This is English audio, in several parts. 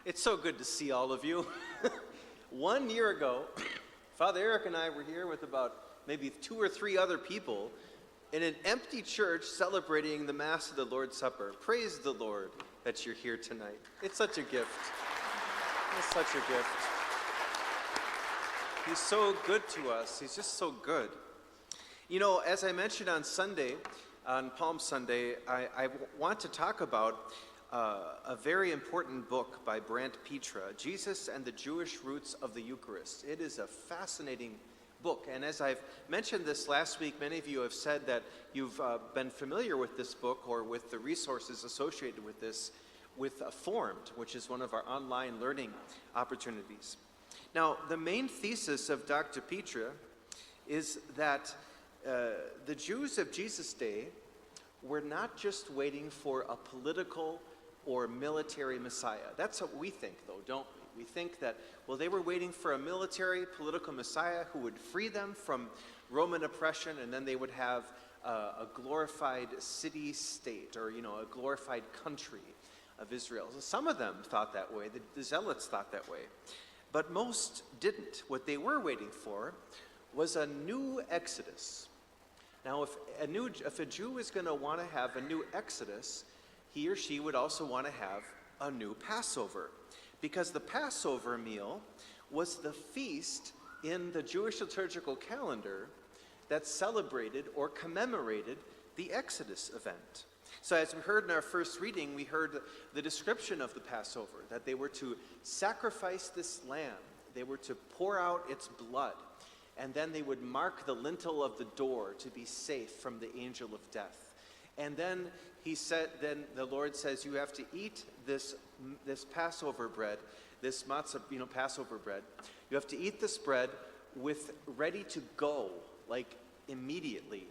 It's so good to see all of you. 1 year ago, Father Eric and I were here with about maybe 2 or 3 other people in an empty church celebrating the Mass of the Lord's Supper. Praise the Lord that you're here tonight. It's such a gift. It's such a gift. He's so good to us. He's just so good. You know, as I mentioned on Sunday, on Palm Sunday, I want to talk about a very important book by Brant Petra, Jesus and the Jewish Roots of the Eucharist. It is a fascinating book, and as I've mentioned this last week, many of you have said that you've been familiar with this book or with the resources associated with this, with Formed, which is one of our online learning opportunities. Now, the main thesis of Dr. Petra is that the Jews of Jesus' day were not just waiting for a political or military Messiah. That's what we think, though, don't we? We think that, well, they were waiting for a military, political Messiah who would free them from Roman oppression, and then they would have a glorified city-state, or, a glorified country of Israel. So some of them thought that way. The Zealots thought that way. But most didn't. What they were waiting for was a new Exodus. Now, if a Jew is going to want to have a new Exodus, he or she would also want to have a new Passover, because the Passover meal was the feast in the Jewish liturgical calendar that celebrated or commemorated the Exodus event. So as we heard in our first reading, we heard the description of the Passover, that they were to sacrifice this lamb, they were to pour out its blood, and then they would mark the lintel of the door to be safe from the angel of death. And then then the Lord says, you have to eat this Passover bread, this matzah, Passover bread. You have to eat this bread ready to go, like immediately.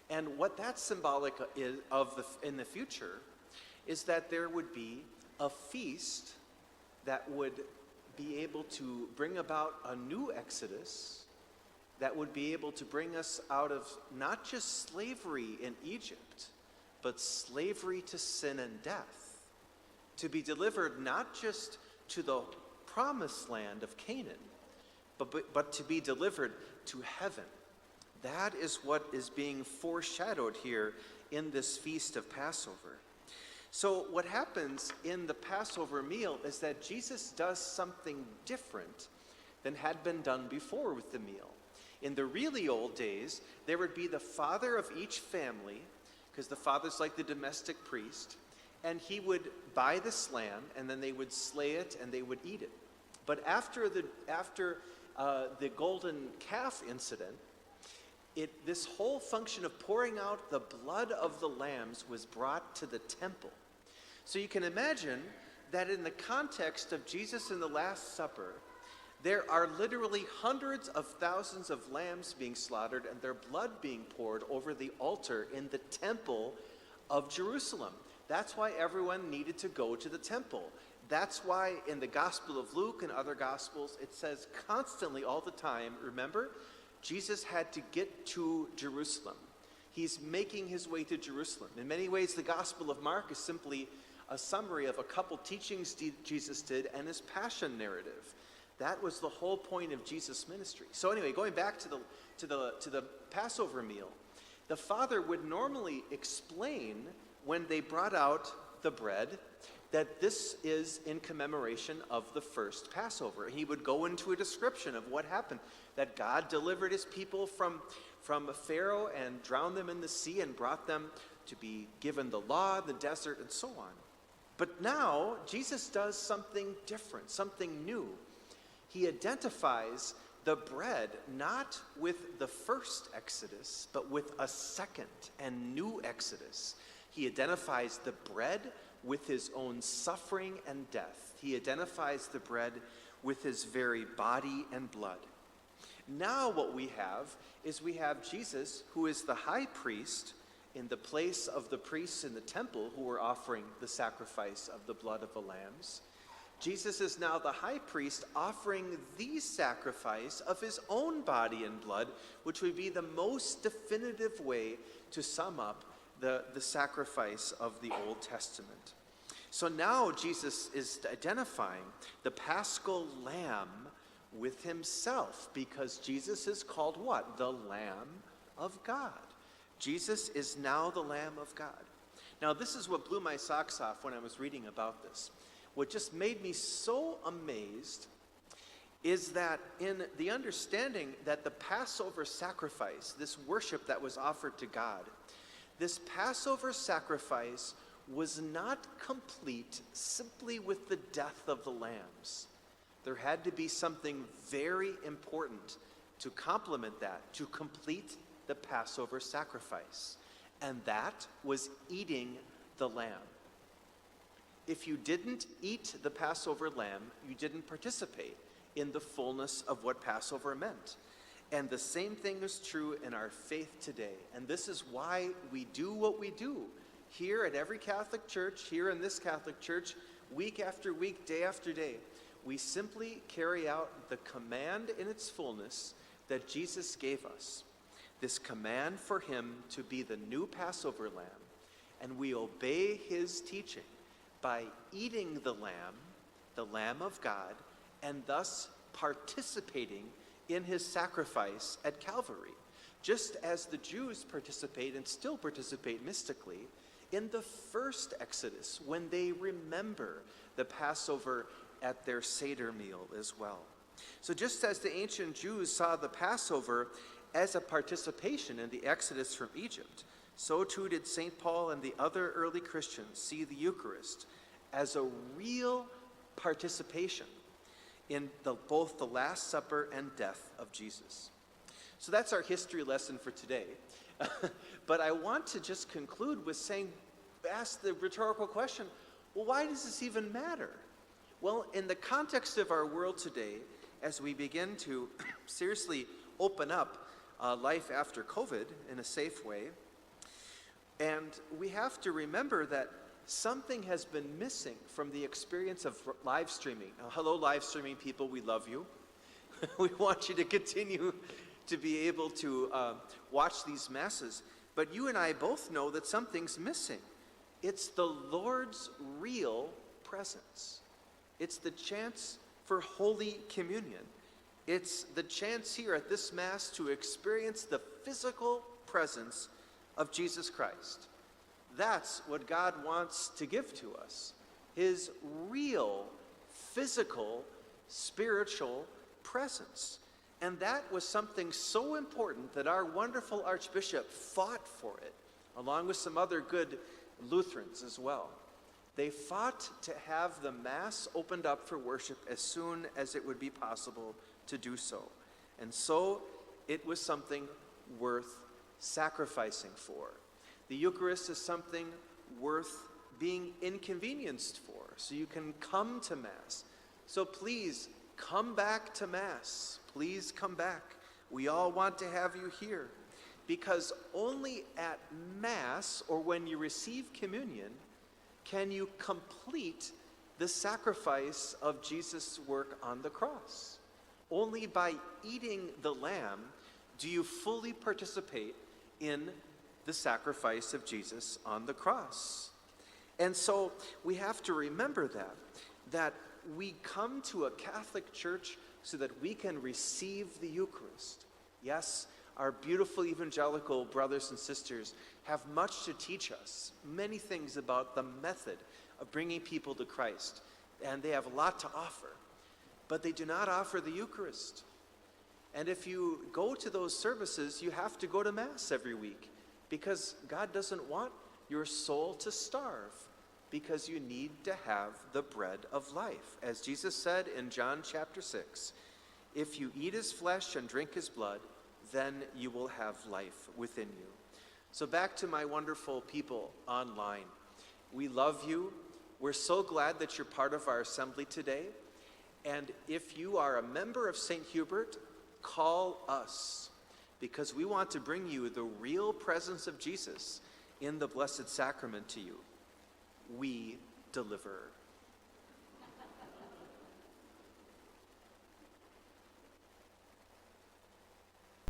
And what that's symbolic in the future is that there would be a feast that would be able to bring about a new Exodus, that would be able to bring us out of not just slavery in Egypt, but slavery to sin and death, to be delivered not just to the Promised Land of Canaan, but to be delivered to heaven. That is what is being foreshadowed here in this feast of Passover. So what happens in the Passover meal is that Jesus does something different than had been done before with the meal. In the really old days, there would be the father of each family, because the father's like the domestic priest, and he would buy this lamb, and then they would slay it, and they would eat it. But after the golden calf incident, this whole function of pouring out the blood of the lambs was brought to the temple. So you can imagine that in the context of Jesus in the Last Supper, there are literally hundreds of thousands of lambs being slaughtered and their blood being poured over the altar in the temple of Jerusalem. That's why everyone needed to go to the temple. That's why in the Gospel of Luke and other Gospels, it says constantly all the time, remember, Jesus had to get to Jerusalem. He's making his way to Jerusalem. In many ways, the Gospel of Mark is simply a summary of a couple teachings Jesus did and his passion narrative. That was the whole point of Jesus' ministry. So anyway, going back to the Passover meal, the father would normally explain when they brought out the bread that this is in commemoration of the first Passover. He would go into a description of what happened, that God delivered his people from Pharaoh and drowned them in the sea and brought them to be given the law, the desert, and so on. But now, Jesus does something different, something new. He identifies the bread not with the first Exodus, but with a second and new Exodus. He identifies the bread with his own suffering and death. He identifies the bread with his very body and blood. Now what we have is Jesus, who is the high priest in the place of the priests in the temple who were offering the sacrifice of the blood of the lambs. Jesus is now the high priest offering the sacrifice of his own body and blood, which would be the most definitive way to sum up the sacrifice of the Old Testament. So now Jesus is identifying the paschal lamb with himself, because Jesus is called what? The Lamb of God. Jesus is now the Lamb of God. Now, this is what blew my socks off when I was reading about this. What just made me so amazed is that in the understanding that the Passover sacrifice, this worship that was offered to God, this Passover sacrifice was not complete simply with the death of the lambs. There had to be something very important to complement that, to complete the Passover sacrifice. And that was eating the lamb. If you didn't eat the Passover lamb, you didn't participate in the fullness of what Passover meant. And the same thing is true in our faith today. And this is why we do what we do here at every Catholic church, here in this Catholic church, week after week, day after day. We simply carry out the command in its fullness that Jesus gave us. This command for him to be the new Passover lamb. And we obey his teaching by eating the Lamb of God, and thus participating in his sacrifice at Calvary, just as the Jews participate and still participate mystically in the first Exodus, when they remember the Passover at their Seder meal as well. So just as the ancient Jews saw the Passover as a participation in the Exodus from Egypt, so too did St. Paul and the other early Christians see the Eucharist as a real participation in both the Last Supper and death of Jesus. So that's our history lesson for today. But I want to just conclude with ask the rhetorical question, well, why does this even matter? Well, in the context of our world today, as we begin to seriously open up life after COVID in a safe way, and we have to remember that something has been missing from the experience of live streaming. Now, hello, live streaming people, we love you. We want you to continue to be able to watch these masses. But you and I both know that something's missing. It's the Lord's real presence. It's the chance for Holy Communion. It's the chance here at this Mass to experience the physical presence of Jesus Christ. That's what God wants to give to us, his real, physical, spiritual presence. And that was something so important that our wonderful Archbishop fought for it, along with some other good Lutherans as well. They fought to have the Mass opened up for worship as soon as it would be possible to do so. And so it was something worth sacrificing for. The Eucharist is something worth being inconvenienced for, so you can come to Mass. So please, come back to Mass. Please come back. We all want to have you here, because only at Mass, or when you receive communion, can you complete the sacrifice of Jesus' work on the cross. Only by eating the lamb do you fully participate in the sacrifice of Jesus on the cross. And so we have to remember that we come to a Catholic church so that we can receive the Eucharist. Yes, our beautiful evangelical brothers and sisters have much to teach us, many things about the method of bringing people to Christ, and they have a lot to offer, but they do not offer the Eucharist. And if you go to those services, you have to go to Mass every week, because God doesn't want your soul to starve, because you need to have the bread of life. As Jesus said in John chapter 6, if you eat his flesh and drink his blood, then you will have life within you. So back to my wonderful people online. We love you. We're so glad that you're part of our assembly today. And if you are a member of St. Hubert, call us, because we want to bring you the real presence of Jesus in the Blessed Sacrament to you. We deliver.